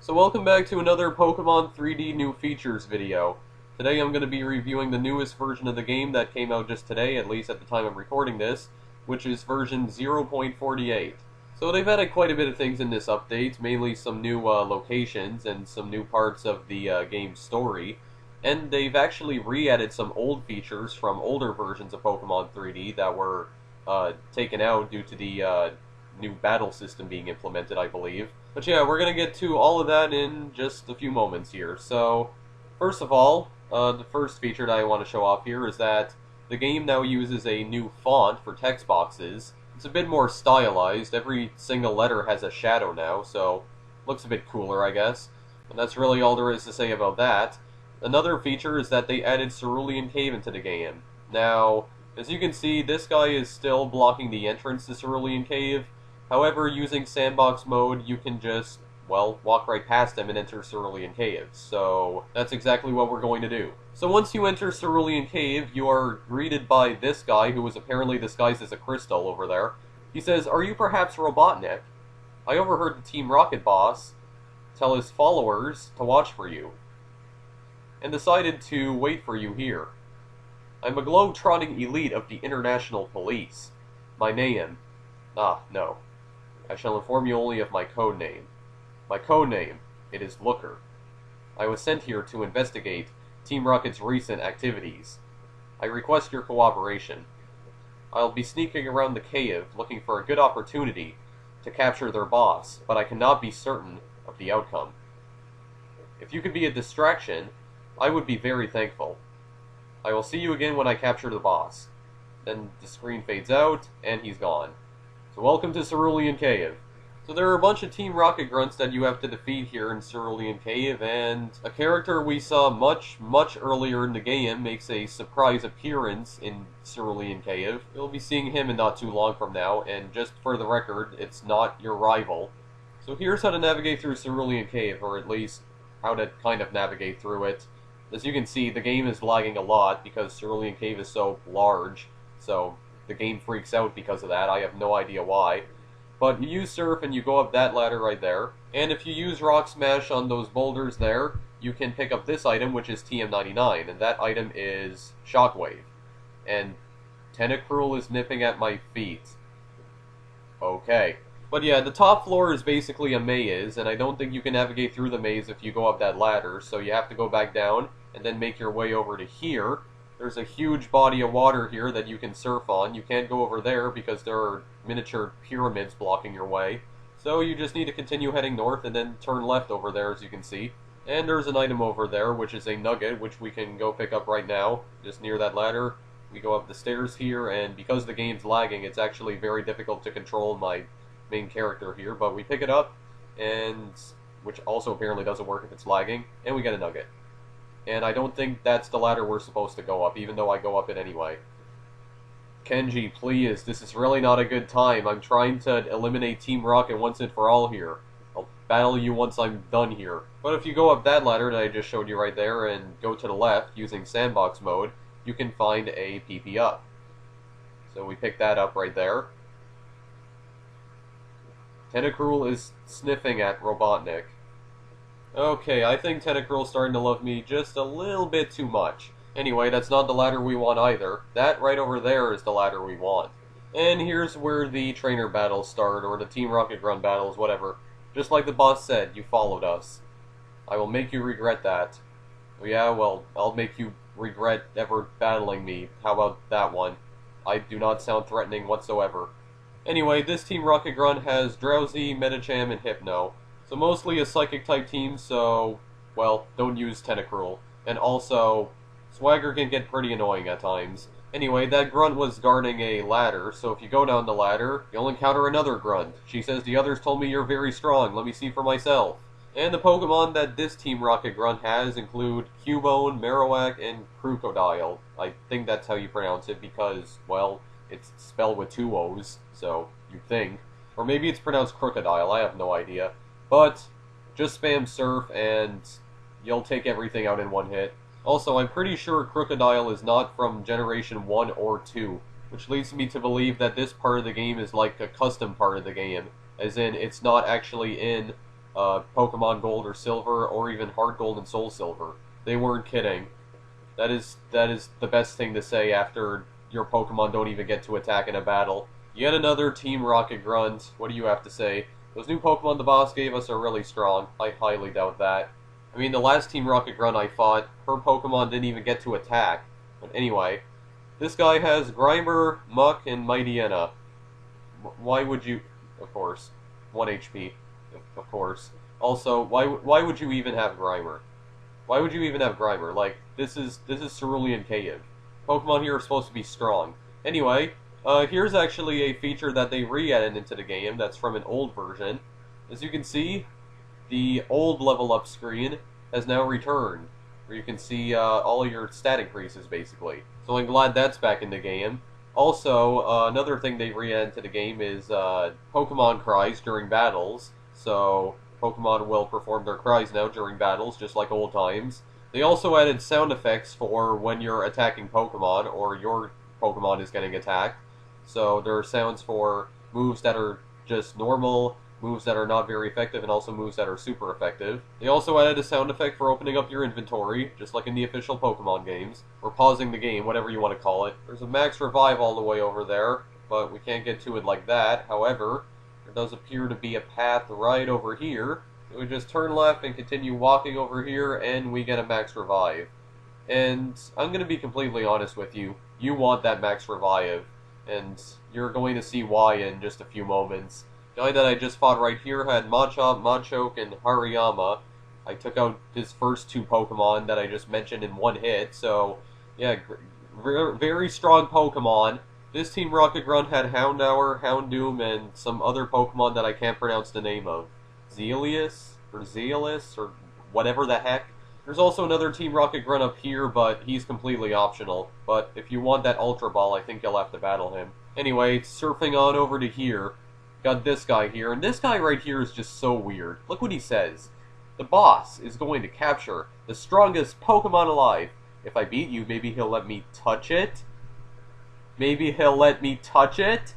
So welcome back to another Pokemon 3D New Features video. Today I'm going to be reviewing the newest version of the game that came out just today, at least at the time I'm recording this, which is version 0.48. So they've added quite a bit of things in this update, mainly some new locations and some new parts of the game's story. And they've actually re-added some old features from older versions of Pokemon 3D that were taken out due to the new battle system being implemented, I believe. But yeah, we're going to get to all of that in just a few moments here. So, first of all, the first feature that I want to show off here is that the game now uses a new font for text boxes. It's a bit more stylized. Every single letter has a shadow now, so looks a bit cooler, I guess. And that's really all there is to say about that. Another feature is that they added Cerulean Cave into the game. Now, as you can see, this guy is still blocking the entrance to Cerulean Cave. However, using sandbox mode, you can just, well, walk right past him and enter Cerulean Cave. So that's exactly what we're going to do. So once you enter Cerulean Cave, you are greeted by this guy, who is apparently disguised as a crystal over there. He says, "Are you perhaps Robotnik? I overheard the Team Rocket boss tell his followers to watch for you, and decided to wait for you here. I'm a globe-trotting elite of the International Police. My name... no. I shall inform you only of my code name. My code name, it is Looker. I was sent here to investigate Team Rocket's recent activities. I request your cooperation. I'll be sneaking around the cave looking for a good opportunity to capture their boss, but I cannot be certain of the outcome. If you could be a distraction, I would be very thankful. I will see you again when I capture the boss." Then the screen fades out, and he's gone. So welcome to Cerulean Cave. So there are a bunch of Team Rocket grunts that you have to defeat here in Cerulean Cave, and a character we saw much earlier in the game makes a surprise appearance in Cerulean Cave. You'll be seeing him in not too long from now, and just for the record, it's not your rival. So here's how to navigate through Cerulean Cave, or at least how to kind of navigate through it. As you can see, the game is lagging a lot because Cerulean Cave is so large, so the game freaks out because of that. I have no idea why. But you use Surf and you go up that ladder right there. And if you use Rock Smash on those boulders there, you can pick up this item, which is TM99. And that item is Shockwave. And Tentacruel is nipping at my feet. Okay. But yeah, the top floor is basically a maze, and I don't think you can navigate through the maze if you go up that ladder. So you have to go back down and then make your way over to here. There's a huge body of water here that you can surf on. You can't go over there because there are miniature pyramids blocking your way. So you just need to continue heading north and then turn left over there, as you can see. And there's an item over there, which is a nugget, which we can go pick up right now, just near that ladder. We go up the stairs here, and because the game's lagging, it's actually very difficult to control my main character here. But we pick it up, and which also apparently doesn't work if it's lagging, and we get a nugget. And I don't think that's the ladder we're supposed to go up, even though I go up it anyway. Kenji, please, this is really not a good time. I'm trying to eliminate Team Rocket once and for all here. I'll battle you once I'm done here. But if you go up that ladder that I just showed you right there and go to the left using sandbox mode, you can find a PP up. So we pick that up right there. Tentacruel is sniffing at Robotnik. Okay, I think Tentacruel's starting to love me just a little bit too much. Anyway, that's not the ladder we want either. That right over there is the ladder we want. And here's where the trainer battles start, or the Team Rocket Grunt battles, whatever. Just like the boss said, you followed us. I will make you regret that. Yeah, well, I'll make you regret ever battling me. How about that one? I do not sound threatening whatsoever. Anyway, this Team Rocket Grunt has Drowsy, Medicham, and Hypno. So mostly a Psychic-type team, so, well, don't use Tentacruel. And also, Swagger can get pretty annoying at times. Anyway, that Grunt was guarding a ladder, so if you go down the ladder, you'll encounter another Grunt. She says, "The others told me you're very strong, let me see for myself." And the Pokemon that this Team Rocket Grunt has include Cubone, Marowak, and Crocodile. I think that's how you pronounce it because, well, it's spelled with two O's, so you'd think. Or maybe it's pronounced Crocodile, I have no idea. But just spam Surf and you'll take everything out in one hit. Also, I'm pretty sure Crocodile is not from Generation 1 or 2, which leads me to believe that this part of the game is like a custom part of the game, as in it's not actually in Pokemon Gold or Silver, or even Heart Gold and Soul Silver. They weren't kidding. That is the best thing to say after your Pokemon don't even get to attack in a battle. Yet another Team Rocket grunt. What do you have to say? Those new Pokemon the boss gave us are really strong. I highly doubt that. I mean, the last Team Rocket grunt I fought, her Pokemon didn't even get to attack. But anyway, this guy has Grimer, Muck, and Mightyena. Why would you... Of course. 1 HP. Of course. Also, why would you even have Grimer? Why would you even have Grimer? Like, this is Cerulean Cave. Pokemon here are supposed to be strong. Anyway, here's actually a feature that they re-added into the game that's from an old version. As you can see, the old level up screen has now returned, where you can see all of your stat increases, basically. So I'm glad that's back in the game. Also, another thing they re-added to the game is Pokemon cries during battles. So Pokemon will perform their cries now during battles, just like old times. They also added sound effects for when you're attacking Pokemon, or your Pokemon is getting attacked. So there are sounds for moves that are just normal, moves that are not very effective, and also moves that are super effective. They also added a sound effect for opening up your inventory, just like in the official Pokemon games, or pausing the game, whatever you want to call it. There's a max revive all the way over there, but we can't get to it like that. However, there does appear to be a path right over here. So we just turn left and continue walking over here, and we get a max revive. And I'm going to be completely honest with you. You want that max revive, and you're going to see why in just a few moments. The guy that I just fought right here had Machop, Machoke, and Hariyama. I took out his first two Pokemon that I just mentioned in one hit, so yeah, very strong Pokemon. This Team Rocket Grunt had Houndour, Houndoom, and some other Pokemon that I can't pronounce the name of. Zealous, or whatever the heck. There's also another Team Rocket Grunt up here, but he's completely optional. But if you want that Ultra Ball, I think you'll have to battle him. Anyway, surfing on over to here, got this guy here, and this guy right here is just so weird. Look what he says. The boss is going to capture the strongest Pokemon alive. If I beat you, maybe he'll let me touch it? Maybe he'll let me touch it?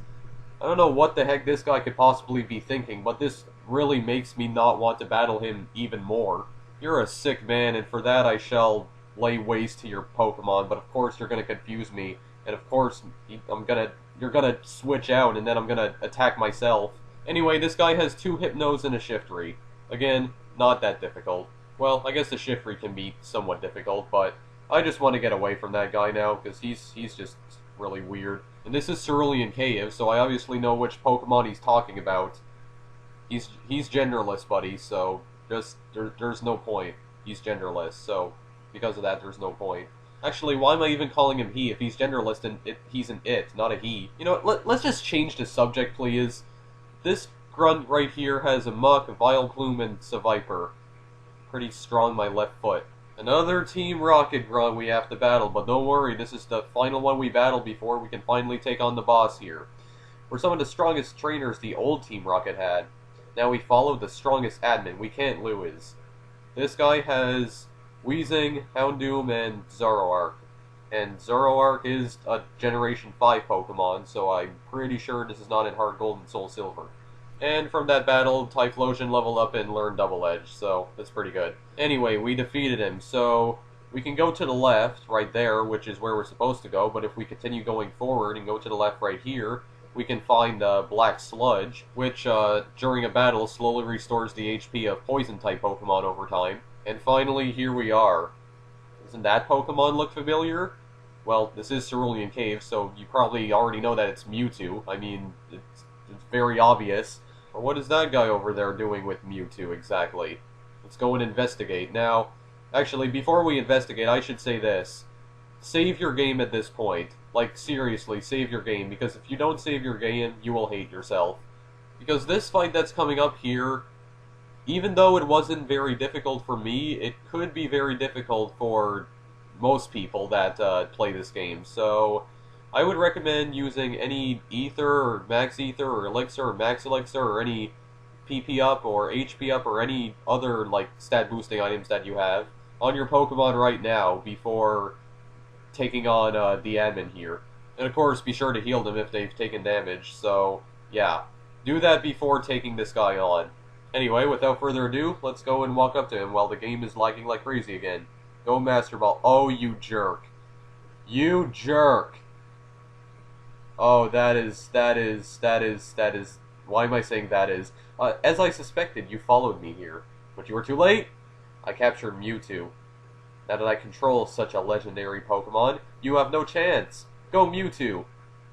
I don't know what the heck this guy could possibly be thinking, but this really makes me not want to battle him even more. You're a sick man, and for that I shall lay waste to your Pokemon, but of course you're going to confuse me, and of course you're going to switch out, and then I'm going to attack myself. Anyway, this guy has 2 Hypnos and a Shiftry. Again, not that difficult. Well, I guess the Shiftry can be somewhat difficult, but I just want to get away from that guy now, because he's just really weird. And this is Cerulean Cave, so I obviously know which Pokemon he's talking about. He's genderless, buddy, so just there's no point. He's genderless, so because of that, there's no point. Actually, why am I even calling him he? If he's genderless, then he's an it, not a he. You know what, let's just change the subject, please. This grunt right here has a Muck, a Vileplume, and Seviper. Pretty strong, my left foot. Another Team Rocket grunt we have to battle, but don't worry, this is the final one we battle before we can finally take on the boss here. We're some of the strongest trainers the old Team Rocket had. Now we follow the strongest admin, we can't lose. This guy has Weezing, Houndoom, and Zoroark. And Zoroark is a Generation 5 Pokemon, so I'm pretty sure this is not in Heart Gold and Soul Silver. And from that battle, Typhlosion leveled up and learned Double Edge, so that's pretty good. Anyway, we defeated him, so we can go to the left, right there, which is where we're supposed to go, but if we continue going forward and go to the left right here, we can find Black Sludge, which during a battle slowly restores the HP of Poison-type Pokemon over time. And finally, here we are. Doesn't that Pokemon look familiar? Well, this is Cerulean Cave, so you probably already know that it's Mewtwo. I mean, it's very obvious. Or what is that guy over there doing with Mewtwo exactly? Let's go and investigate. Now, actually, before we investigate, I should say this. Save your game at this point. Like, seriously, save your game, because if you don't save your game, you will hate yourself. Because this fight that's coming up here, even though it wasn't very difficult for me, it could be very difficult for most people that play this game. So, I would recommend using any Ether, or Max Ether, or Elixir, or Max Elixir, or any PP up, or HP up, or any other, like, stat boosting items that you have on your Pokemon right now before taking on the admin here. And of course, be sure to heal them if they've taken damage, so yeah. Do that before taking this guy on. Anyway, without further ado, let's go and walk up to him while the game is lagging like crazy again. Go Master Ball. Oh, you jerk. You jerk. Oh, that is... Why am I saying that is? As I suspected, you followed me here. But you were too late. I captured Mewtwo. Now that I control such a legendary Pokemon, you have no chance. Go Mewtwo.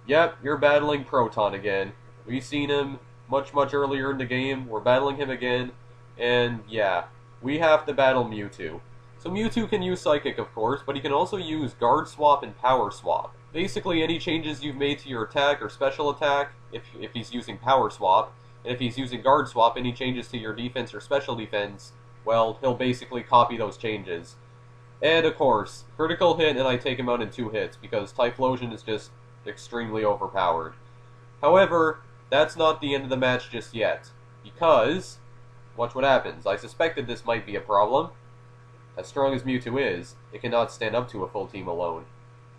Yep, you're battling Proton again. We've seen him much earlier in the game. We're battling him again. And yeah, we have to battle Mewtwo. So Mewtwo can use Psychic, of course, but he can also use Guard Swap and Power Swap. Basically, any changes you've made to your attack or special attack, if he's using Power Swap, and if he's using Guard Swap, any changes to your defense or special defense, well, he'll basically copy those changes. And of course, critical hit and I take him out in 2 hits, because Typhlosion is just extremely overpowered. However, that's not the end of the match just yet, because, watch what happens. I suspected this might be a problem. As strong as Mewtwo is, it cannot stand up to a full team alone.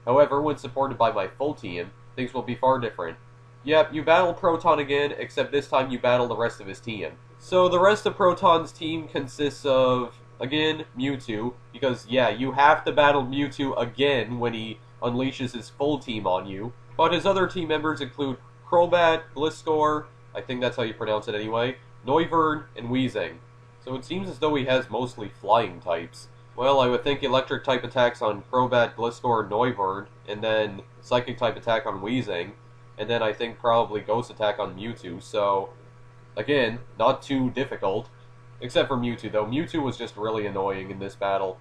However, when supported by my full team, things will be far different. Yep, you battle Proton again, except this time you battle the rest of his team. So the rest of Proton's team consists of, again, Mewtwo, because yeah, you have to battle Mewtwo again when he unleashes his full team on you. But his other team members include Crobat, Gliscor, I think that's how you pronounce it anyway, Noivern, and Weezing. So it seems as though he has mostly flying types. Well, I would think electric type attacks on Crobat, Gliscor, and Noivern, and then psychic type attack on Weezing, and then I think probably ghost attack on Mewtwo, so again, not too difficult. Except for Mewtwo, though. Mewtwo was just really annoying in this battle.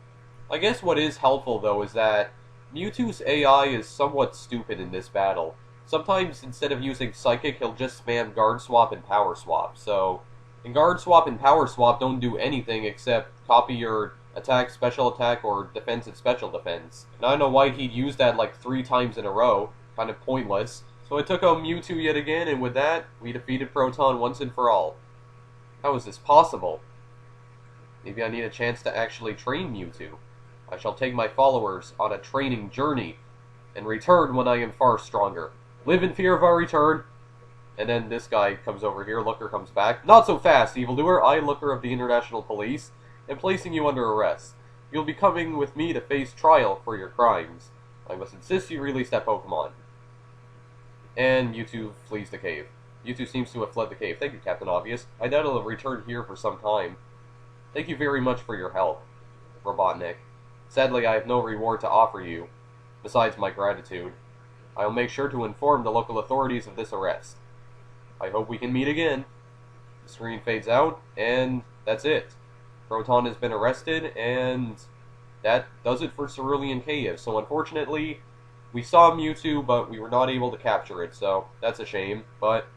I guess what is helpful, though, is that Mewtwo's AI is somewhat stupid in this battle. Sometimes, instead of using Psychic, he'll just spam Guard Swap and Power Swap. So, and Guard Swap and Power Swap don't do anything except copy your attack, special attack, or defense and special defense. And I don't know why he'd use that like 3 times in a row. Kind of pointless. So I took out Mewtwo yet again, and with that, we defeated Proton once and for all. How is this possible? Maybe I need a chance to actually train Mewtwo. I shall take my followers on a training journey, and return when I am far stronger. Live in fear of our return. And then this guy comes over here, Looker comes back. Not so fast, evildoer! I, Looker of the International Police, am placing you under arrest. You'll be coming with me to face trial for your crimes. I must insist you release that Pokemon. And Mewtwo flees the cave. Mewtwo seems to have fled the cave. Thank you, Captain Obvious. I doubt he'll return here for some time. Thank you very much for your help, Robotnik. Sadly, I have no reward to offer you, besides my gratitude. I will make sure to inform the local authorities of this arrest. I hope we can meet again. The screen fades out, and that's it. Proton has been arrested, and that does it for Cerulean Cave. So unfortunately, we saw Mewtwo, but we were not able to capture it, so that's a shame. But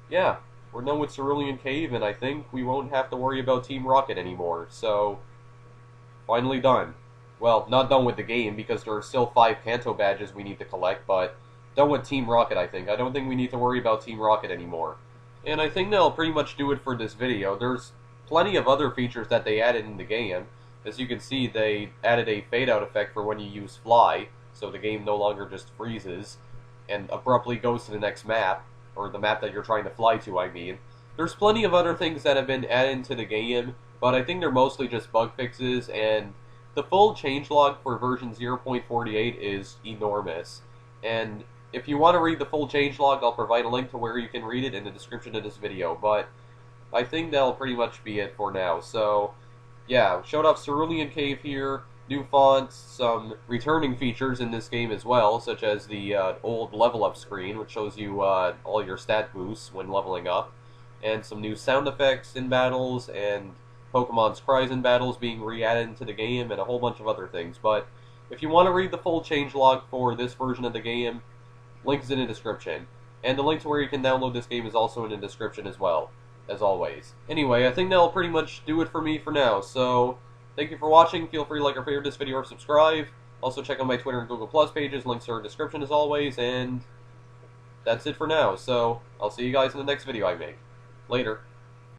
yeah, we're done with Cerulean Cave, and I think we won't have to worry about Team Rocket anymore. So, finally done. Well, not done with the game, because there are still 5 Kanto badges we need to collect, but done with Team Rocket, I think. I don't think we need to worry about Team Rocket anymore. And I think that'll pretty much do it for this video. There's plenty of other features that they added in the game. As you can see, they added a fade-out effect for when you use Fly, so the game no longer just freezes and abruptly goes to the next map, or the map that you're trying to fly to, I mean. There's plenty of other things that have been added to the game, but I think they're mostly just bug fixes, and the full changelog for version 0.48 is enormous. And if you want to read the full changelog, I'll provide a link to where you can read it in the description of this video, but I think that'll pretty much be it for now. So, yeah, showed off Cerulean Cave here, new fonts, some returning features in this game as well, such as the old level up screen, which shows you all your stat boosts when leveling up, and some new sound effects in battles, and Pokemon's cries in battles being re-added into the game, and a whole bunch of other things. But if you want to read the full changelog for this version of the game, link is in the description. And the link to where you can download this game is also in the description as well, as always. Anyway, I think that'll pretty much do it for me for now, so thank you for watching. Feel free to like or favorite this video or subscribe. Also check out my Twitter and Google Plus pages, links are in the description as always, and that's it for now. So, I'll see you guys in the next video I make. Later.